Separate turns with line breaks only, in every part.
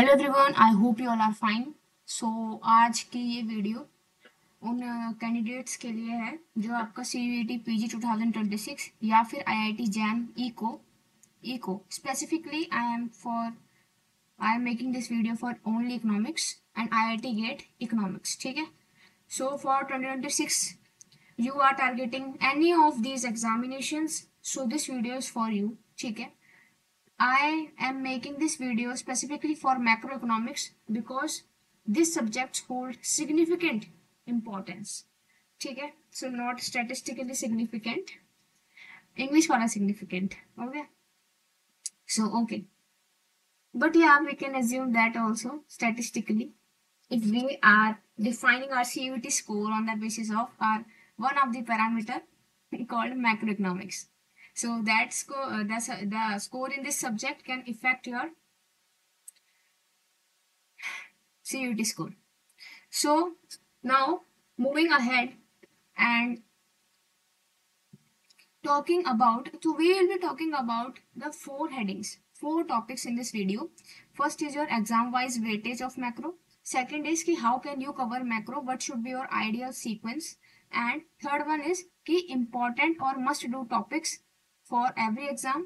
Hello everyone, I hope you all are fine. So आज की ये वीडियो उन कैंडिडेट्स के लिए है जो आपका CUET PG 2026 या फिर IIT JAM eco specifically I am making this video for only economics and IIT GATE economics. ठीक है। So for 2026 you are targeting any of these examinations, so this video is for you। ठीक है। I am making this video specifically for macroeconomics because this subject holds significant importance। ठीक है। So not statistically significant, English वाला significant। Okay। So okay, but yeah, we can assume that also statistically if we are defining our CUET score on the basis of our one of the parameter called macroeconomics. So that score, the score in this subject can affect your CUET score. So now moving ahead and talking about, so we will be talking about the four headings, four topics in this video. First is your exam wise weightage of macro. Second is कि how can you cover macro, what should be your ideal sequence, and third one is कि important or must do topics for every exam।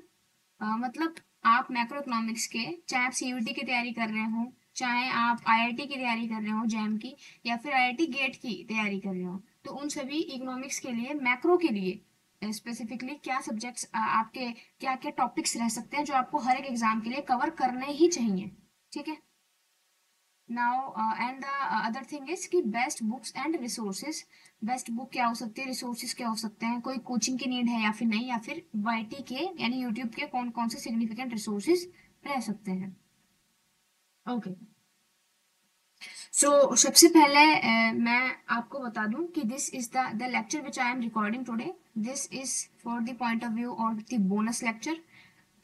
मतलब आप macro economics के, चाहे आप CUET की तैयारी कर रहे हो, चाहे आप IIT की तैयारी कर रहे हो जैम की, या फिर IIT गेट की तैयारी कर रहे हो, तो उन सभी इकोनॉमिक्स के लिए मैक्रो के लिए स्पेसिफिकली क्या सब्जेक्ट्स आपके क्या क्या टॉपिक्स रह सकते हैं जो आपको हर एक एग्जाम के लिए कवर करने ही चाहिए। ठीक है। Now and the other thing is कि best books and resources. Best book क्या हो सकती है, रिसोर्सेज क्या हो सकते हैं, कोई कोचिंग की नीड है या फिर नहीं, या फिर YT के यानी यूट्यूब के कौन कौन से सिग्निफिकेंट रिसोर्सेज रह सकते हैं। ओके। सो सबसे पहले मैं आपको बता दूं कि this is the lecture which I am recording today. This is for the point of view of the bonus lecture.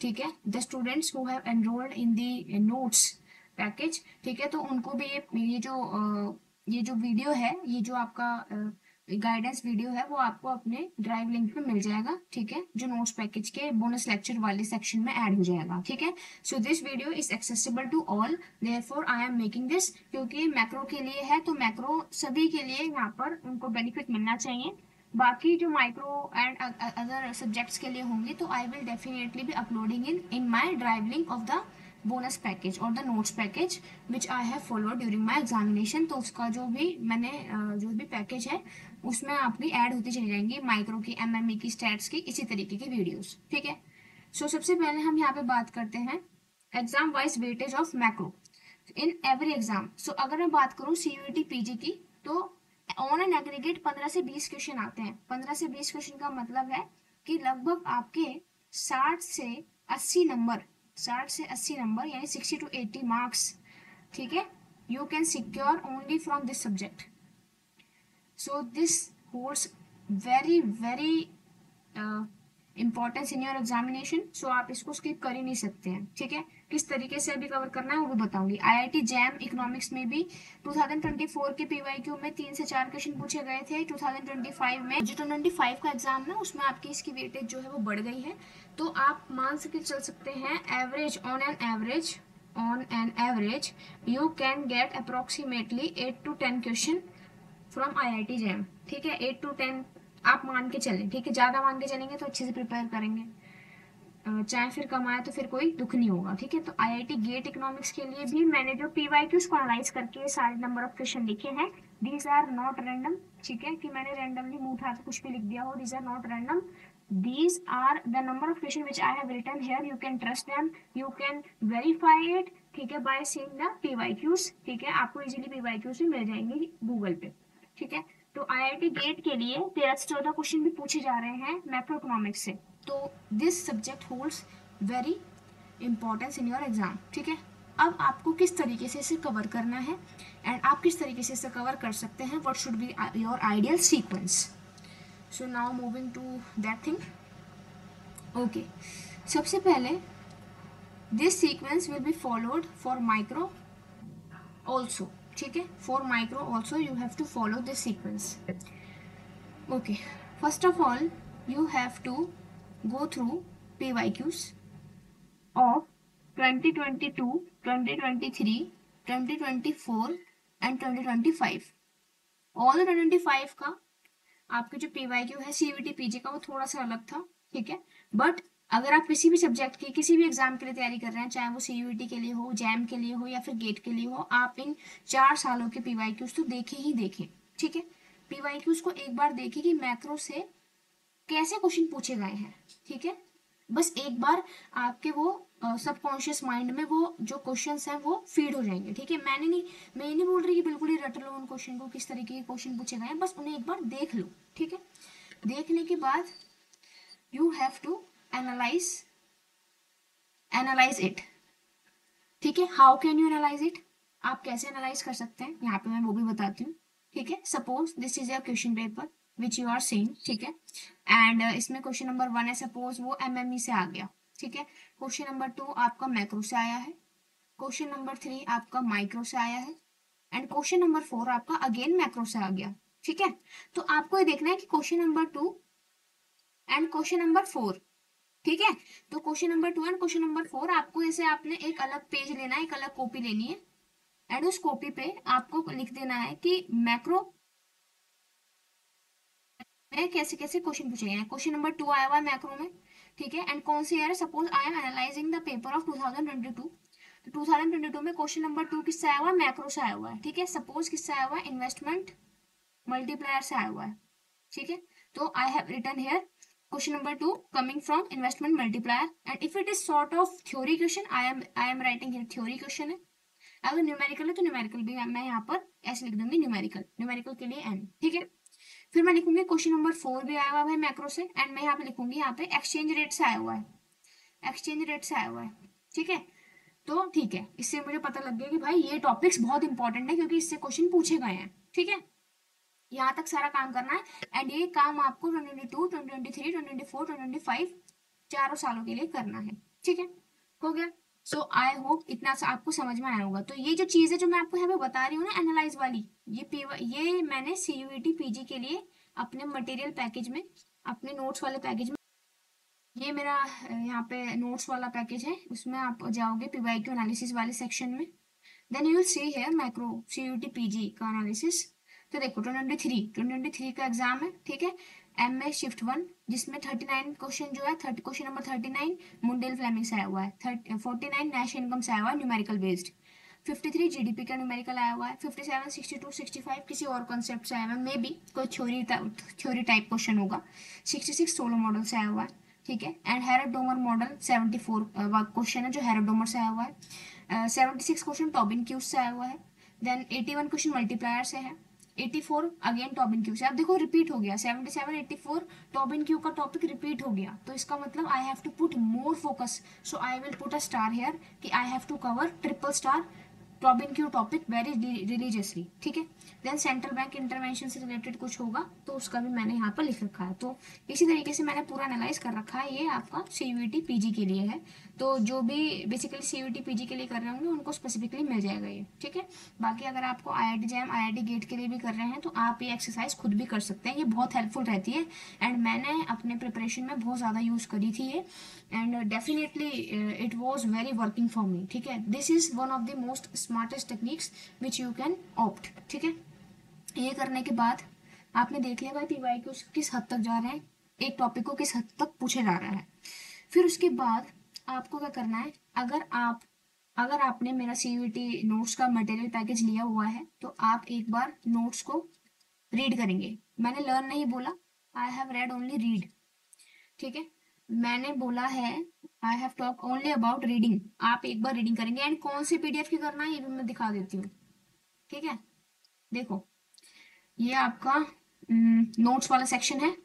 ठीक है। The students who have enrolled in the notes package, ठीक है, तो उनको भी ये जो वीडियो है, ये जो आपका गाइडेंस वीडियो है, वो आपको अपने ड्राइव लिंक पे मिल जाएगा। ठीक है। जो नोट्स पैकेज के बोनस लेक्चर वाले सेक्शन में ऐड हो जाएगा। ठीक है। So this video is accessible to all, therefore I am making this, क्योंकि मैक्रो के लिए है तो मैक्रो सभी के लिए यहाँ पर उनको बेनिफिट मिलना चाहिए। बाकी जो माइक्रो एंड अदर सब्जेक्ट्स के लिए होंगे तो I will definitely be uploading in my drive link of the bonus package और the notes package which I have followed during my examination. तो उसका जो भी मैंने जो भी पैकेज है उसमें आपकी ऐड होती चली जाएंगी माइक्रो की, MME की, स्टैट्स की, इसी तरीके की वीडियोस। ठीक है। सो सबसे पहले हम यहाँ पे बात करते हैं exam wise weightage of macro in every exam. So अगर मैं बात करूँ CUET PG की, तो ऑन एन एग्रीगेट 15 से 20 क्वेश्चन आते हैं। 15 से 20 क्वेश्चन का मतलब है कि लगभग आपके 60 से 80 नंबर, 60 से 80 नंबर यानी 60 to 80 मार्क्स, ठीक है, you can secure only from this subject. So this holds very very importance in your examination. So आप इसको स्किप कर ही नहीं सकते हैं। ठीक है। किस तरीके से अभी कवर करना है वो भी बताऊंगी। IIT जैम इकोनॉमिक्स में भी 2024 के PYQ में 3 से 4 क्वेश्चन पूछे गए थे। 2025 में जो 2025 का एग्जाम है उसमें आपकी इसकी वेटेज जो है वो बढ़ गई है। तो आप मान के चल सकते हैं average on an average you can get approximately 8 to 10 question from IIT jam. ठीक है। 8 to 10 आप मान के चलें। ठीक है। ज़्यादा मान के चलेंगे तो अच्छे से प्रिपेयर करेंगे, चाहे फिर कम आए तो फिर कोई दुख नहीं होगा। ठीक है। तो IIT गेट इकोनॉमिक्स के लिए भी मैंने जो PYQs को एनालाइज करके सारे नंबर ऑफ क्वेश्चन लिखे हैं, दीज आर नॉट रैंडम। ठीक है, कि मैंने रैंडमली मुंह उठा के कुछ भी लिख दिया हो, these are not random, these are the number of question which I have written here, you can trust them, you can verify it। ठीक है, by seeing the PYQs। ठीक है, आपको इजीली PYQs भी मिल जाएंगे गूगल पे। ठीक है। तो IIT गेट के लिए 13 से 14 क्वेश्चन भी पूछे जा रहे हैं मैक्रो इकोनॉमिक्स से। तो this subject holds very importance in your exam. ठीक है। अब आपको किस तरीके से इसे कवर करना है एंड आप किस तरीके से इसे कवर कर सकते हैं, what should be your ideal sequence. So now moving to that thing. Okay, सबसे पहले this sequence will be followed for micro also. ठीक है। For micro also you have to follow this sequence. Okay, first of all you have to go through PYQs of 2022, 2023, 2024 and 2025। All 2025 का आपके जो PYQ है CUET PG का वो थोड़ा सा अलग था, ठीक है। बट अगर आप किसी भी सब्जेक्ट की किसी भी एग्जाम के लिए तैयारी कर रहे हैं, चाहे वो सीयूईटी के लिए हो, जैम के लिए हो या फिर गेट के लिए हो, आप इन 4 सालों के पीवाईक्यूज तो देखे ही देखे, ठीक है। पीवाईक्यूज को एक बार देखे कि मैक्रो से कैसे क्वेश्चन पूछे गए हैं, ठीक है। बस एक बार आपके वो सबकॉन्शियस माइंड में वो जो क्वेश्चंस हैं वो फीड हो जाएंगे, ठीक है। मैं नहीं बोल रही कि बिल्कुल ही रट लो उन क्वेश्चन को, किस तरीके के क्वेश्चन पूछे गए हैं, बस उन्हें एक बार देख लो, ठीक है। देखने के बाद you have to analyze it, ठीक है। How can you analyze it, आप कैसे एनालाइज कर सकते हैं, यहाँ पे मैं वो भी बताती हूँ, ठीक है। Suppose this is your question paper which you are seeing, ठीक है। एंड इसमें क्वेश्चन नंबर 1 है, सपोज वो एमएमई से आ गया, ठीक है। क्वेश्चन नंबर 2 आपका मैक्रो से आया है, क्वेश्चन नंबर 3 आपका माइक्रो से आया है, एंड क्वेश्चन नंबर 4 आपका अगेन मैक्रो से आ गया, ठीक है। तो आपको ये देखना है कि question number 2 and question number 4, ठीक है। तो question number 2 and question number 4 आपको जैसे आपने एक अलग पेज लेना है, एक अलग कॉपी लेनी है, एंड उस कॉपी पे आपको लिख देना है कि मैक्रो में कैसे कैसे क्वेश्चन पूछे गए हैं। क्वेश्चन नंबर 2 आया हुआ है मैक्रो में, ठीक है। एंड कौन से ईयर है, suppose I am analysing the paper of 2022, तो 2022 में क्वेश्चन नंबर 2 किससे आया हुआ है, मैक्रो से आया हुआ है, ठीक है। सपोज किससे आया हुआ है, इन्वेस्टमेंट मल्टीप्लायर से आया हुआ है, ठीक है। तो I have written here question number 2 coming from investment multiplier, and if it is sort of theory question, I am writing here theory question है। अगर न्यूमेरिकल है तो न्यूमेरिकल भी मैं यहाँ पर ऐसे लिख दूंगी, न्यूमेरिकल के लिए एन, ठीक है। फिर मैं लिखूंगी क्वेश्चन नंबर 4 भी आया हुआ है मैक्रो से, एंड मैं यहाँ पे लिखूंगी यहाँ पे एक्सचेंज रेट से आया हुआ है, एक्सचेंज रेट से आया हुआ है, ठीक है। तो ठीक है, इससे मुझे पता लग गया कि भाई ये टॉपिक्स बहुत इंपॉर्टेंट है क्योंकि इससे क्वेश्चन पूछे गए हैं, ठीक है। यहाँ तक सारा काम करना है, एंड ये काम आपको 2022, 2023, 2024, 2025 चारों सालों के लिए करना है, ठीक है। हो गया। सो आई होप इतना सा आपको समझ में आया होगा। तो ये जो चीज़ है जो मैं आपको यहाँ पे बता रही हूँ ना एनालाइज वाली, ये मैंने सीयूईटी पीजी के लिए अपने मटेरियल पैकेज में, अपने नोट्स वाले पैकेज में, ये मेरा यहाँ पे नोट्स वाला पैकेज है, उसमें आप जाओगे पीवाईक्यू एनालिसिस वाले सेक्शन में, then you will see here macro CUET PG का एनालिसिस। तो देखो 2023 का एग्जाम है, ठीक है। एम ए शिफ्ट 1 जिसमें 39 क्वेश्चन जो है, क्वेश्चन नंबर 39 मुंडेल फ्लेमिंग से आया हुआ है, 49 नेशनल इनकम से आया हुआ है न्यूमेरिकल बेस्ड, 53 जीडीपी का न्यूमेरिकल आया हुआ है, 57 62 65 किसी और कॉन्सेप्ट से आया हुआ है, मे बी कोई थ्योरी टाइप क्वेश्चन होगा, 66 सोलो मॉडल से आया हुआ है, ठीक है। एंड हेरोडोमर मॉडल 74 क्वेश्चन है जो हेरोडोमर से आया हुआ है, 76 क्वेश्चन टॉबिन क्यूज से आया हुआ है, देन 81 क्वेश्चन मल्टीप्लायर से है, 84 अगेन टॉबिन क्यू से। अब देखो रिपीट हो गया, 77 84 टॉबिन क्यू का टॉपिक रिपीट हो गया, तो इसका मतलब I have to put more focus, so I will put a star here कि I have to cover triple star Tobin Q topic very religiously, ठीक है। देन सेंट्रल बैंक इंटरवेंशन से रिलेटेड कुछ होगा तो उसका भी मैंने यहाँ पर लिख रखा है। तो इसी तरीके से मैंने पूरा एनालाइज कर रखा है, ये आपका सीयूईटी पीजी के लिए है। तो जो भी बेसिकली सीयूईटी पीजी के लिए कर रहे होंगे उनको स्पेसिफिकली मिल जाएगा ये, ठीक है। बाकी अगर आपको आईआईटी जैम आईआईटी गेट के लिए भी कर रहे हैं तो आप ये एक्सरसाइज खुद भी कर सकते हैं, ये बहुत हेल्पफुल रहती है, एंड मैंने अपने प्रिपरेशन में बहुत ज़्यादा यूज़ करी थी ये, and definitely it was very working for me, ठीक है। This is one of the most smartest techniques which you can opt, ठीक है। ये करने के बाद आपने देख लिया भाई पीवाईक्यू किस हद तक जा रहे हैं, एक टॉपिक को किस हद तक पूछा जा रहा है। फिर उसके बाद आपको क्या करना है, अगर आपने मेरा सीयूईटी नोट्स का मटेरियल पैकेज लिया हुआ है तो आप एक बार नोट्स को रीड करेंगे। मैंने लर्न नहीं बोला, I have read only read, ठीक है। मैंने बोला है I have talk only about reading, आप एक बार रीडिंग करेंगे, एंड कौन सी पीडीएफ की करना है ये भी मैं दिखा देती हूँ, ठीक है। देखो ये आपका नोट्स वाला सेक्शन है,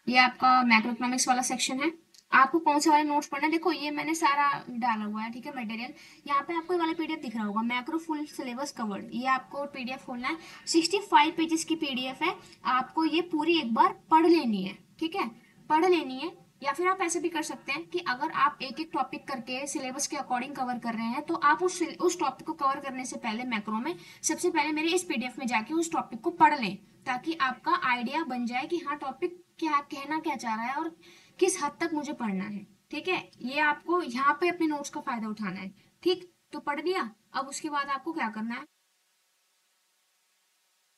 ये आपका मैक्रो इकोनॉमिक्स वाला सेक्शन है। आपको कौन से वाले नोट्स पढ़ना है, देखो ये मैंने सारा डाला हुआ है, ठीक है, मटेरियल। यहाँ पे आपको ये वाला पीडीएफ दिख रहा होगा, मैक्रो फुल सिलेबस कवर्ड, ये आपको पीडीएफ खोलना है, 65 पेजेस की पीडीएफ है, आपको ये पूरी एक बार पढ़ लेनी है, ठीक है, पढ़ लेनी है। या फिर आप ऐसे भी कर सकते हैं कि अगर आप एक एक टॉपिक करके सिलेबस के अकॉर्डिंग कवर कर रहे हैं तो आप उस टॉपिक को कवर करने से पहले मैक्रो में सबसे पहले मेरे इस पीडीएफ में जाके उस टॉपिक को पढ़ लें, ताकि आपका आइडिया बन जाए कि हाँ टॉपिक क्या कहना क्या चाह रहा है और किस हद तक मुझे पढ़ना है, ठीक है, ये आपको यहाँ पे अपने नोट्स का फायदा उठाना है। ठीक, तो पढ़ लिया, अब उसके बाद आपको क्या करना है,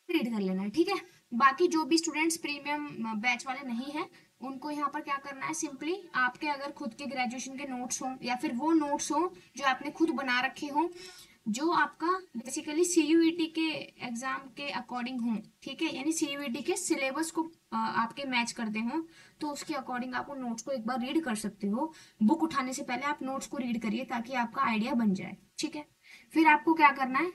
रीड कर लेना है। ठीक है, बाकी जो भी स्टूडेंट्स प्रीमियम बैच वाले नहीं हैं, उनको यहाँ पर क्या करना है, सिंपली आपके अगर खुद के ग्रेजुएशन के नोट्स हों या फिर वो नोट्स हों जो आपने खुद बना रखे हों, जो आपका बेसिकली सीयूईटी के एग्जाम के अकॉर्डिंग हो, ठीक है, यानी सीयूईटी के सिलेबस को आपके मैच करते हो, तो उसके अकॉर्डिंग आप उन नोट्स को एक बार रीड कर सकते हो। बुक उठाने से पहले आप नोट्स को रीड करिए ताकि आपका आइडिया बन जाए। ठीक है, फिर आपको क्या करना है,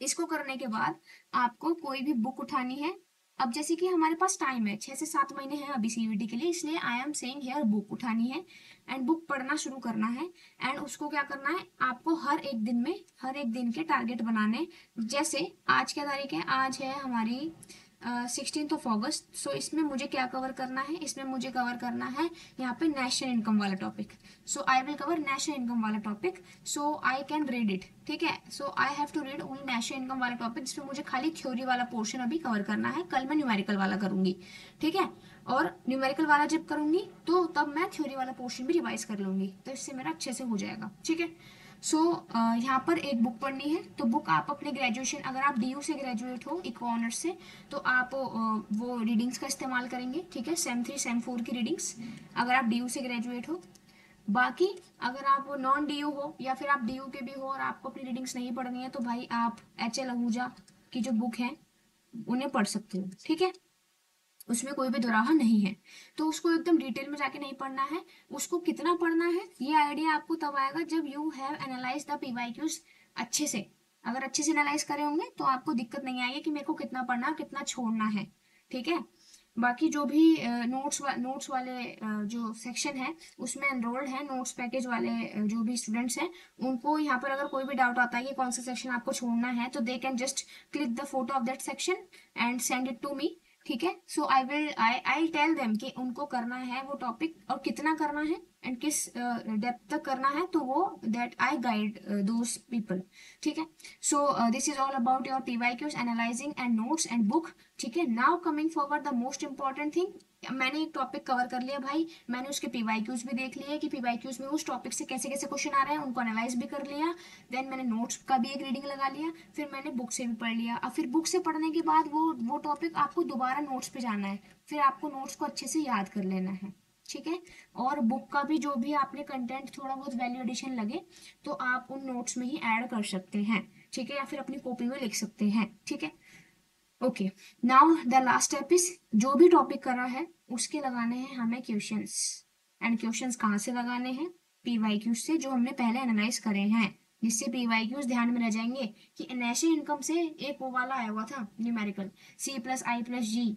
इसको करने के बाद आपको कोई भी बुक उठानी है। अब जैसे कि हमारे पास टाइम है 6 से 7 महीने हैं अभी सीयूईटी के लिए, इसलिए I am saying here book उठानी है एंड बुक पढ़ना शुरू करना है। एंड उसको क्या करना है, आपको हर एक दिन में हर एक दिन के टारगेट बनाने। जैसे आज क्या तारीख है, आज है हमारी 16 अगस्त। सो इसमें मुझे क्या कवर करना है, इसमें मुझे कवर करना है यहाँ पे नेशनल इनकम वाला topic. So I will cover national income वाला topic, so I can read it. ठीक है, so I have to read only national income वाला टॉपिक, जिसमें मुझे खाली थ्योरी वाला पोर्शन अभी कवर करना है। कल मैं न्यूमेरिकल वाला करूंगी। ठीक है, और न्यूमेरिकल वाला जब करूंगी तो तब मैं थ्योरी वाला पोर्शन भी रिवाइज कर लूंगी, तो इससे मेरा अच्छे से हो जाएगा। ठीक है, सो यहाँ पर एक बुक पढ़नी है। तो बुक आप अपने ग्रेजुएशन, अगर आप डीयू से ग्रेजुएट हो इको ऑनर्स से, तो आप वो रीडिंग्स का इस्तेमाल करेंगे। ठीक है, सेम 3 सेम 4 की रीडिंग्स, अगर आप डीयू से ग्रेजुएट हो। बाकी अगर आप नॉन डीयू हो या फिर आप डीयू के भी हो और आपको अपनी रीडिंग्स नहीं पढ़नी है, तो भाई आप HL आहूजा की जो बुक है उन्हें पढ़ सकते हो। ठीक है, उसमें कोई भी दोराहा नहीं है, तो उसको एकदम डिटेल में जाके नहीं पढ़ना है। उसको कितना पढ़ना है ये आइडिया आपको तब आएगा जब you have analyse the PYQs अच्छे से। अगर अच्छे से एनालाइज करे होंगे तो आपको दिक्कत नहीं आएगी कि मेरे को कितना पढ़ना कितना छोड़ना है। ठीक है, बाकी जो भी नोट्स वाले जो सेक्शन है उसमें एनरोल्ड है, नोट्स पैकेज वाले जो भी स्टूडेंट्स हैं, उनको यहाँ पर अगर कोई भी डाउट आता है कि कौन सा सेक्शन आपको छोड़ना है, तो they can just click the photo of that section and send it to me. ठीक है, सो आई टेल देम कि उनको करना है वो टॉपिक और कितना करना है एंड किस डेप्थ तक करना है, तो वो that I guide those people. ठीक है, so this is all about your PYQs analysing and notes and book. ठीक है, now coming forward the most important thing, मैंने एक टॉपिक कवर कर लिया भाई, मैंने उसके पीवाईक्यूज भी देख लिए कि पीवाईक्यूज में उस टॉपिक से कैसे कैसे क्वेश्चन आ रहे हैं, उनको एनालाइज भी कर लिया। देन मैंने नोट्स का भी एक रीडिंग लगा लिया, फिर मैंने बुक से भी पढ़ लिया। अब फिर बुक से पढ़ने के बाद वो टॉपिक आपको दोबारा नोट्स पे जाना है, फिर आपको नोट्स को अच्छे से याद कर लेना है। ठीक है, और बुक का भी जो भी आपने कंटेंट थोड़ा बहुत वैल्यू एडिशन लगे तो आप उन नोट्स में ही ऐड कर सकते हैं। ठीक है, या फिर अपनी कॉपी में लिख सकते हैं। ठीक है, okay, now the last step is, जो भी टॉपिक करा है उसके लगाने हैं हमें क्वेश्चंस। एंड क्वेश्चंस कहाँ से लगाने हैं, पीवाईक्यूज से, जो हमने पहले एनालाइज करे हैं, जिससे पीवाईक्यूज ध्यान में रह जाएंगे। कि नेशनल इनकम से एक वो वाला आया हुआ था numerical, C+I+G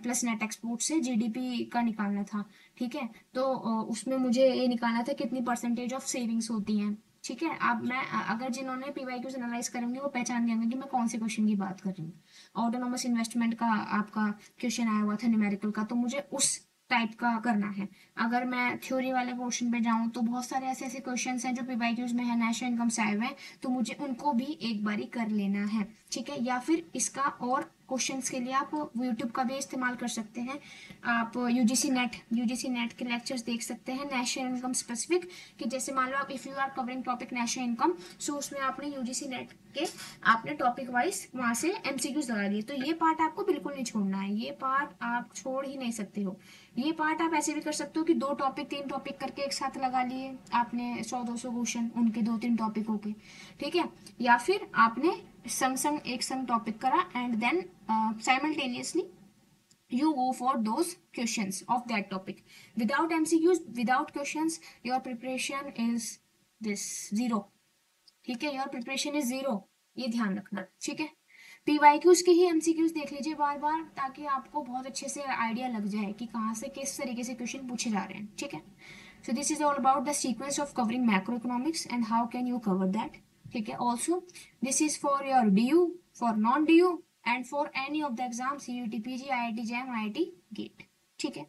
plus net export से GDP का निकालना था। ठीक है, तो उसमें मुझे ये निकालना था कितनी परसेंटेज ऑफ सेविंग्स होती हैं। ठीक है, अब मैं अगर जिन्होंने पीवाईक्यूज एनालाइज करेंगे वो पहचान लेंगे कि मैं कौन से क्वेश्चन की बात कर रही हूँ। ऑटोनोमस इन्वेस्टमेंट का आपका क्वेश्चन आया हुआ था न्यूमेरिकल का, तो मुझे उस टाइप का करना है। अगर मैं थ्योरी वाले पोर्शन पे जाऊं तो बहुत सारे ऐसे ऐसे क्वेश्चंस हैं जो पीवाईक्यूज में है, नेशनल इनकम से आए हुए हैं, तो मुझे उनको भी एक बारी कर लेना है। ठीक है, या फिर इसका और क्वेश्चंस के लिए आप यूट्यूब का भी इस्तेमाल कर सकते हैं। आप यूजीसी नेट के लेक्चर्स देख सकते हैं नेशनल इनकम स्पेसिफिक, कि जैसे मान लो आप if you are covering topic national income, so उसमें आपने यूजीसी नेट के आपने टॉपिक वाइज वहां से MCQs लगा दिए, तो ये पार्ट आपको बिल्कुल नहीं छोड़ना है, ये पार्ट आप छोड़ ही नहीं सकते हो। ये पार्ट आप ऐसे भी कर सकते हो कि 2 टॉपिक 3 टॉपिक करके एक साथ लगा लिए आपने 100-200 क्वेश्चन उनके 2-3 टॉपिकों के। ठीक है, या फिर आपने संग एक संग टॉपिक करा and then simultaneously you go for those questions of that topic without MCQs, without questions, your preparation is this zero। ठीक है, योर प्रिपरेशन इज 0, ये ध्यान रखना। ठीक है, पीवाईक्यूज के ही MCQs देख लीजिए बार बार, ताकि आपको बहुत अच्छे से आइडिया लग जाए कि कहाँ से किस तरीके से क्वेश्चन पूछे जा रहे हैं। ठीक है, so this is all about the sequence of covering macro economics and how can you cover that. ठीक है, also this is for your DU, for non DU and for any of the exam CUT PG IIT JAM IIT GATE। ठीक है,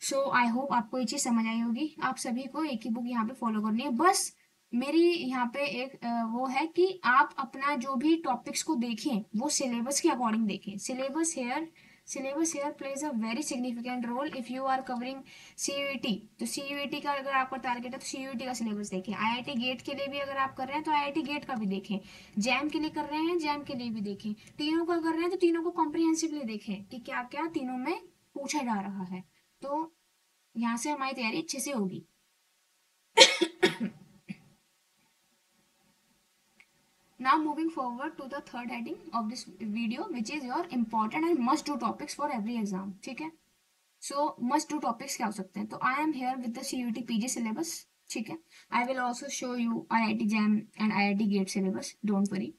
so I hope आपको ये चीज समझ आई होगी। आप सभी को एक ही बुक यहाँ पे फॉलो करनी है। बस मेरी यहाँ पे एक वो है कि आप अपना जो भी टॉपिक्स को देखें वो सिलेबस के अकॉर्डिंग देखें। Syllabus here syllabus here plays a very significant role if you are covering CUET. तो सीयूईटी का अगर आपका टारगेट है तो सीयूईटी का सिलेबस देखें। आईआईटी गेट के लिए भी अगर आप कर रहे हैं तो आईआईटी गेट का भी देखें। जैम के लिए कर रहे हैं जैम के लिए भी देखें। तीनों का कर रहे हैं तो तीनों को कॉम्प्रिहेंसिवली देखें कि क्या क्या तीनों में पूछा जा रहा है। तो यहाँ से हमारी तैयारी अच्छे से होगी। Now moving forward to the third heading of this video, which is your important and must do topics for every exam. ठीक है, so must do topics क्या हो सकते हैं? तो I am here with the CUET PG syllabus. ठीक है, I will also show you IIT JAM and IIT GATE syllabus. Don't worry.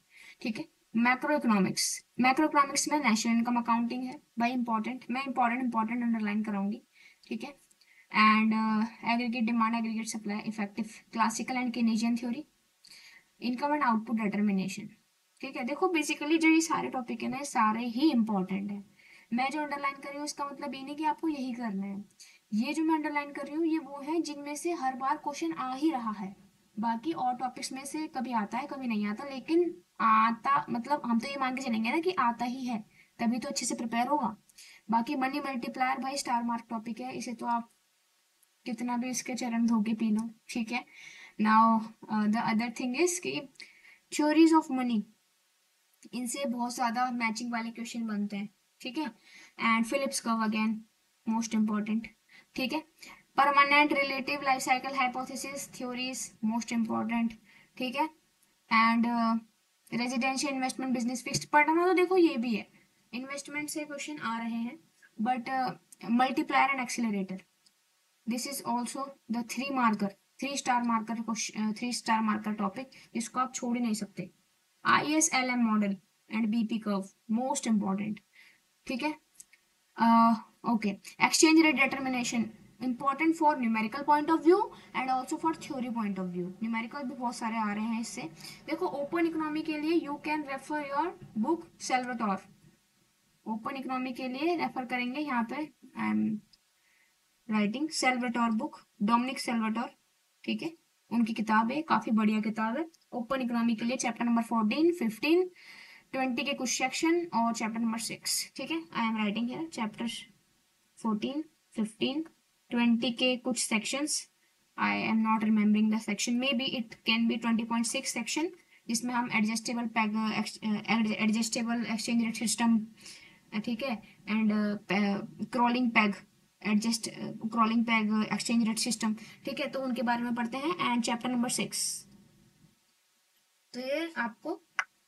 ठीक है, मैक्रो इकोनॉमिक्स। मैक्रो इकोनॉमिक्स में नेशनल इनकम अकाउंटिंग है भाई, इंपॉर्टेंट। मैं इंपॉर्टेंट अंडरलाइन कराऊंगी। ठीक है, and aggregate demand, aggregate supply, effective classical and Keynesian theory, income and output determination. ठीक है, देखो बेसिकली जो ये सारे टॉपिक है ना, ये सारे ही इंपॉर्टेंट है। मैं जो अंडरलाइन कर रही हूँ इसका मतलब ये नहीं कि आपको यही करना है। ये जो मैं अंडरलाइन कर रही हूँ ये वो है जिनमें से हर बार क्वेश्चन आ ही रहा है। बाकी और टॉपिक्स में से कभी आता है कभी नहीं आता, लेकिन आता मतलब हम तो ये मान के चलेंगे ना कि आता ही है, तभी तो अच्छे से प्रिपेयर होगा। बाकी मनी मल्टीप्लायर भाई स्टार मार्क टॉपिक है, इसे तो आप कितना भी इसके चरण धो के पी लो। ठीक है, now the other thing is कि थ्योरीज ऑफ मनी, इनसे बहुत ज्यादा मैचिंग वाले क्वेश्चन बनते हैं। ठीक है, and Phillips curve again most important. ठीक है, permanent relative life cycle hypothesis theories most important. ठीक है, and residential investment business fixed पढ़ना तो देखो ये भी है, इन्वेस्टमेंट से क्वेश्चन आ रहे हैं, but multiplier and accelerator, this is also the three star marker topic जिसको आप छोड़ ही नहीं सकते। ISLM model and BP curve most important. ठीक है, okay, exchange rate determination important for numerical point of view and also for theory point of view. Numerical भी बहुत सारे आ रहे हैं इससे। देखो ओपन इकोनॉमी के लिए you can refer your book Salvatore. Open economy के लिए रेफर करेंगे यहाँ पे, I am writing Salvatore book, Dominick Salvatore. ठीक है, उनकी किताब है, काफी बढ़िया किताब है। ओपन इकोनॉमी के लिए चैप्टर नंबर 14, 15, 20 के कुछ सेक्शन और चैप्टर नंबर 6। ठीक है, आई एम राइटिंग हियर चैप्टर 14, 15, 20 के कुछ sections. I am not remembering the section, may be it can be 20.6 section, जिसमें हम एडजस्टेबल एक्सचेंज रेट सिस्टम, ठीक है, and crawling peg exchange rate system, ठीक है, तो उनके बारे में पढ़ते हैं। एंड चैप्टर नंबर 6, तो ये आपको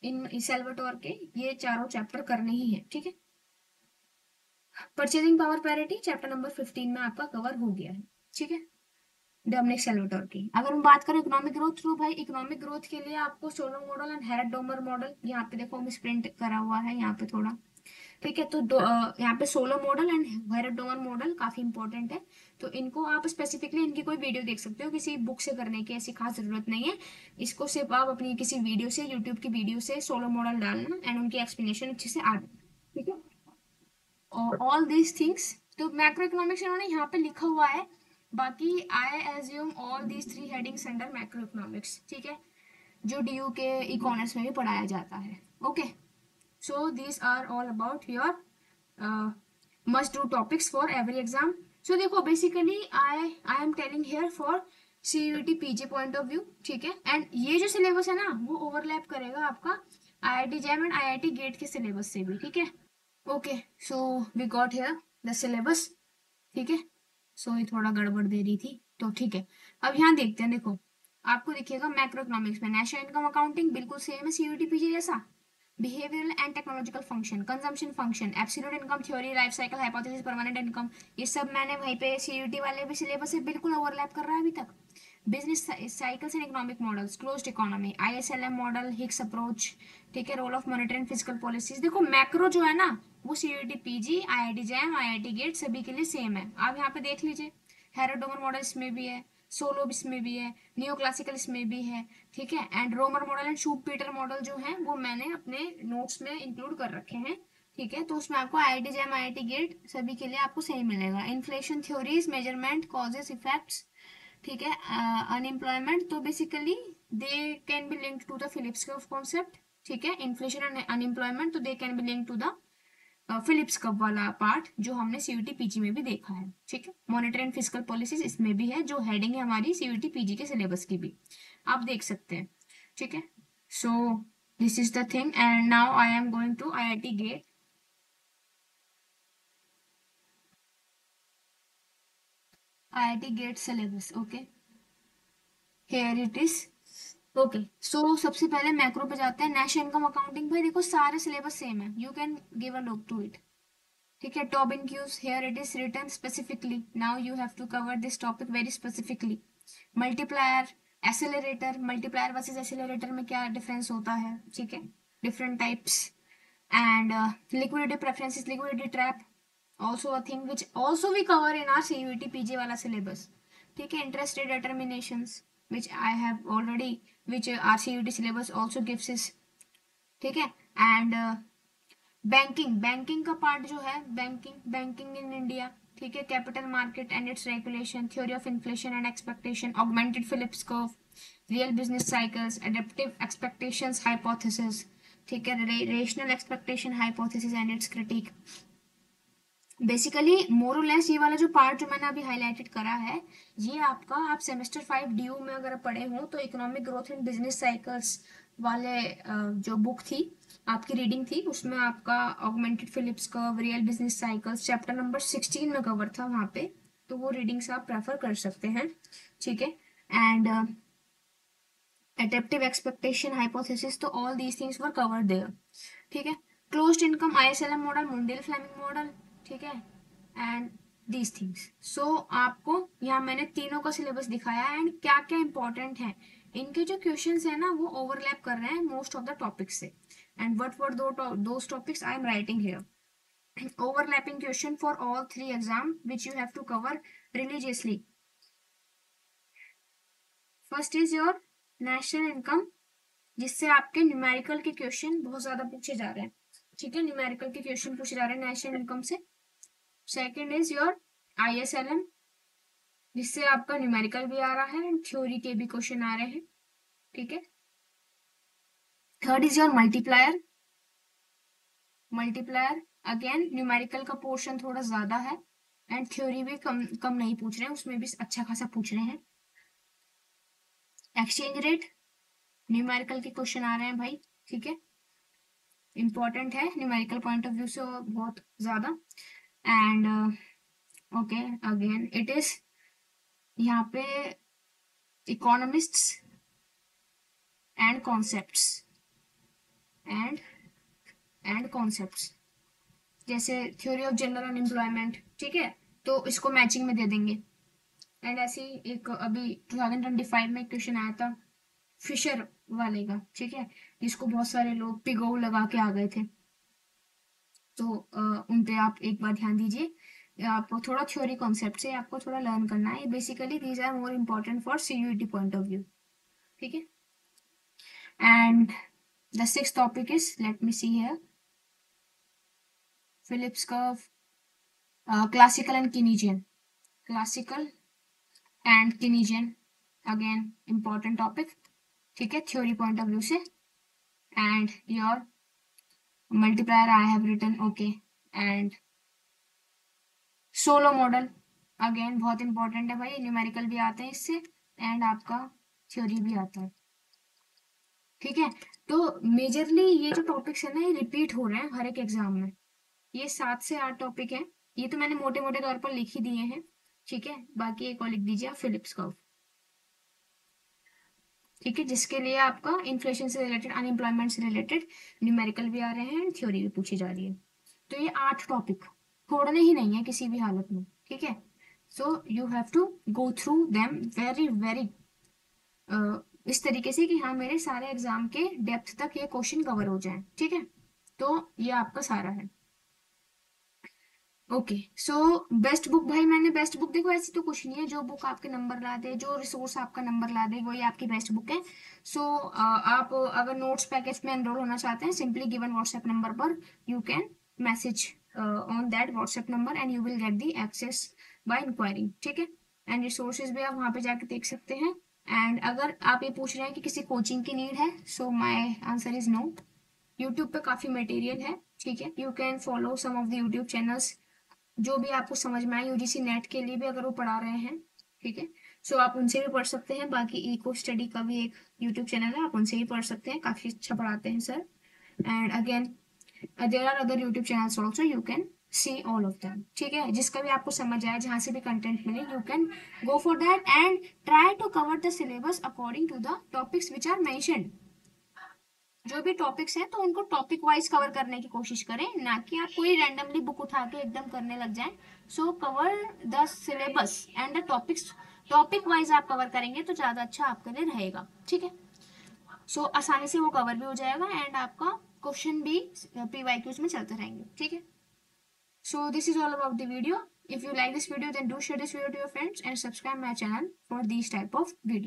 इन सेल्वाटोर के ये चारों चैप्टर करने ही है। ठीक है, purchasing power parity chapter number 15 में आपका कवर हो गया है। ठीक है, डोमिनिक सेल्वाटोर की। अगर हम बात करें इकोनॉमिक ग्रोथ, तो भाई इकोनॉमिक ग्रोथ के लिए आपको Solow model and Harrod Domar model, यहाँ पे देखो हम प्रिंट करा हुआ है यहाँ पे थोड़ा। ठीक है, तो यहाँ पे Solow model and Harrod Domar model काफी इंपॉर्टेंट है, तो इनको आप स्पेसिफिकली इनकी कोई वीडियो देख सकते हो, किसी बुक से करने की ऐसी खास जरूरत नहीं है। इसको सिर्फ आप अपनी किसी वीडियो से, यूट्यूब की वीडियो से सोलो मॉडल डालना एंड उनकी एक्सप्लेनेशन अच्छे से आ जाए। ठीक है, ऑल दीज थिंग्स, तो मैक्रो इकोनॉमिक्स इन्होंने यहाँ पे लिखा हुआ है, बाकी I assume all these 3 headings under macro economics. ठीक है, जो DU के इकोनॉमिक्स में भी पढ़ाया जाता है। Okay, so these are all about your must do topics for every exam. So देखो basically I am telling here for CUET PG point of view. ठीक है, एंड ये जो सिलेबस है ना वो ओवरलैप करेगा आपका IIT JAM and IIT GATE के सिलेबस से भी। ठीक है, okay, so we got here the syllabus. ठीक है, सो ये थोड़ा गड़बड़ दे रही थी, तो ठीक है, अब यहाँ देखते हैं। देखो आपको दिखेगा मैक्रो इकोनॉमिक्स में नेशनल इनकम अकाउंटिंग बिल्कुल सेम है CUET PG जैसा, behavioural and technological function, consumption function, absolute income theory, life cycle hypothesis, permanent income, ये सब मैंने वहीं पे CUET वाले भी सिलेबस से बिल्कुल ओवरलैप कर रहा है अभी तक। Business cycles and economic models, closed economy, ISLM model, Hicks approach, ठीक है, role of monetary and physical policies. देखो मैक्रो जो है ना वो CUET PG, IIT JAM, IIT GATE सभी के लिए सेम है। आप यहाँ पे देख लीजिए, हेरेट डोमर मॉडल इसमें भी है, सोलोब इसमें भी है, नियो क्लासिकल इसमें भी है। ठीक है, and Romer model and Schumpeter model जो है वो मैंने अपने नोट्स में इंक्लूड कर रखे हैं। ठीक है, तो उसमें आपको IIT JAM, IIT GATE सभी के लिए आपको सही मिलेगा। Inflation theories, measurement, causes, effects, ठीक है, अनएम्प्लॉयमेंट, तो basically they can be linked to the Phillips curve concept. ठीक है, इन्फ्लेशन एंड अनएम्प्लॉयमेंट, तो they can be linked to the Phillips curve वाला पार्ट जो हमने सीयूटी पीजी में भी देखा है, ठीक है। मॉनेटरी एंड फिस्कल पॉलिसीज इसमें भी है, जो हेडिंग है हमारी सीयूटी पीजी के सिलेबस की भी, आप देख सकते हैं, ठीक है। So this is the thing and now I am going to IIT GATE. IIT GATE syllabus, okay, here it is. Okay, so सबसे पहले मैक्रो पे जाते हैं, नेशनल इनकम अकाउंटिंग। भाई देखो सारे सिलेबस सेम है, you can give a look to it, ठीक है। Tobin Qs, here it is written specifically, now you have to cover this topic very specifically. Multiplier, accelerator, multiplier versus accelerator में क्या difference होता है, ठीक है, different types. And liquidity preferences, liquidity trap, also a thing which also we cover in our CUET PG वाला syllabus, ठीक है। interest rate determinations which I have already, which our CUET syllabus also gives is, ठीक है। And banking का part जो है, banking in India, ठीक है, capital market and its regulation, theory of inflation and expectation, augmented Phillips curve, real business cycles, adaptive expectations hypothesis, ठीक है, rational expectation hypothesis and its critique. Basically मोरलेस ये वाला जो पार्ट जो मैंने अभी हाईलाइटेड करा है, ये आपका आप सेमेस्टर 5 ड्यू में अगर पढ़े हो तो economic growth and business cycles वाले जो बुक थी आपकी रीडिंग थी, उसमें आपका augmented Phillips curve, real business cycles chapter number 16 में कवर था वहां पे, तो वो रीडिंग्स आप प्रेफर कर सकते हैं, ठीक है। एंड एडेप्टिव एक्सपेक्टेशन हाइपोथेसिस, तो all these things were covered there, ठीक है। Closed income ISLM model, Mundell Fleming model, ठीक है, एंड दीज थिंग्स। सो आपको यहाँ मैंने तीनों का सिलेबस दिखाया है एंड क्या क्या इंपॉर्टेंट है, इनके जो क्वेश्चंस है ना वो ओवरलैप कर रहे हैं मोस्ट ऑफ द टॉपिक्स से, and whatever those topics I am writing here. Overlapping question for all 3 exam which you have to cover religiously. First is your national income, जिससे आपके numerical के question बहुत ज्यादा पूछे जा रहे हैं, ठीक है, न्यूमेरिकल के क्वेश्चन पूछे जा रहे हैं नेशनल इनकम से। सेकंड इज योर आईएसएलएम, जिससे आपका न्यूमेरिकल भी आ रहा है एंड थ्योरी के भी क्वेश्चन आ रहे हैं, ठीक है। Third is your multiplier, multiplier again numerical का पोर्शन थोड़ा ज्यादा है एंड थ्योरी भी कम कम नहीं पूछ रहे हैं, उसमें भी अच्छा खासा पूछ रहे हैं। एक्सचेंज रेट, न्यूमेरिकल के क्वेश्चन आ रहे हैं भाई, ठीक है, इंपॉर्टेंट है न्यूमेरिकल पॉइंट ऑफ व्यू से बहुत ज्यादा। And okay again it is यहाँ पे economists and concepts and concepts, जैसे थ्योरी ऑफ जनरल अनएम्प्लॉयमेंट, ठीक है, तो इसको मैचिंग में दे देंगे। एंड ऐसे ही एक अभी 2025 में क्वेश्चन आया था फिशर वाले का, ठीक है, जिसको बहुत सारे लोग पिगो लगा के आ गए थे, तो उन पे आप एक बार ध्यान दीजिए। आपको थोड़ा थ्योरी कॉन्सेप्ट से आपको थोड़ा लर्न करना है, basically these are more important for CUET point of view, ठीक है। And the sixth topic is, let me see here, Phillips curve, classical and Keynesian, classical and Keynesian again important topic, ठीक है, theory point of view से। And your multiplier I have written, okay. And Solow model again बहुत important है भाई, numerical भी आते हैं इससे एंड आपका थ्योरी भी आता है, ठीक है। तो मेजरली ये जो टॉपिक्स है ना ये रिपीट हो रहे हैं हर एक एग्जाम में, ये 7 से 8 टॉपिक है, ये तो मैंने मोटे मोटे तौर पर लिख ही दिए हैं, ठीक है, बाकी एक और लिख दीजिए आप फिलिप्स कर्व, ठीक है, जिसके लिए आपका इन्फ्लेशन से रिलेटेड, अनएम्प्लॉयमेंट से रिलेटेड न्यूमेरिकल भी आ रहे हैं, थ्योरी भी पूछी जा रही है। तो ये 8 टॉपिक छोड़ने ही नहीं है किसी भी हालत में, ठीक है। So you have to go through them very very इस तरीके से कि हाँ मेरे सारे एग्जाम के डेप्थ तक ये क्वेश्चन कवर हो जाए, ठीक है। तो ये आपका सारा है, ओके। सो बेस्ट बुक, भाई मैंने बेस्ट बुक, देखो ऐसी तो कुछ नहीं है, जो बुक आपके नंबर ला दे, जो रिसोर्स आपका नंबर ला दे वही आपकी बेस्ट बुक है। सो आप अगर नोट्स पैकेज में एनरोल होना चाहते हैं, सिंपली गिवन व्हाट्सएप नंबर पर you can message on that WhatsApp number and you will get the access by inquiring, ठीक है। एंड रिसोर्सेज भी आप वहाँ पे जाके देख सकते हैं। एंड अगर आप ये पूछ रहे हैं कि किसी कोचिंग की नीड है, so my answer is no, YouTube पे काफ़ी मटेरियल है, ठीक है, you can follow some of the YouTube channels जो भी आपको समझ में आए, यूजीसी नेट के लिए भी अगर वो पढ़ा रहे हैं, ठीक है, सो आप उनसे भी पढ़ सकते हैं। बाकी इको स्टडी का भी एक यूट्यूब चैनल है, आप उनसे भी पढ़ सकते हैं, काफी अच्छा पढ़ाते हैं sir. And again there are other YouTube channels also, you can see all of them, ठीक है, जिसका भी आपको समझ आए, जहाँ से भी कंटेंट मिले, you can go for that and try to cover the syllabus according to the topics which are mentioned. जो भी टॉपिक्स हैं तो उनको टॉपिक वाइज कवर करने की कोशिश करें, ना कि आप कोई रैंडमली बुक उठा के एकदम करने लग जाएं। सो cover the syllabus and the topics, topic wise आप कवर करेंगे तो ज़्यादा अच्छा आपके लिए रहेगा, ठीक है। सो आसानी से वो कवर भी हो जाएगा एंड आपका क्वेश्चन भी पीवाईक्यूज में चलते रहेंगे, ठीक है। So this is all about the video. If you like this video, then do share this video to your friends and subscribe my channel for these type of videos.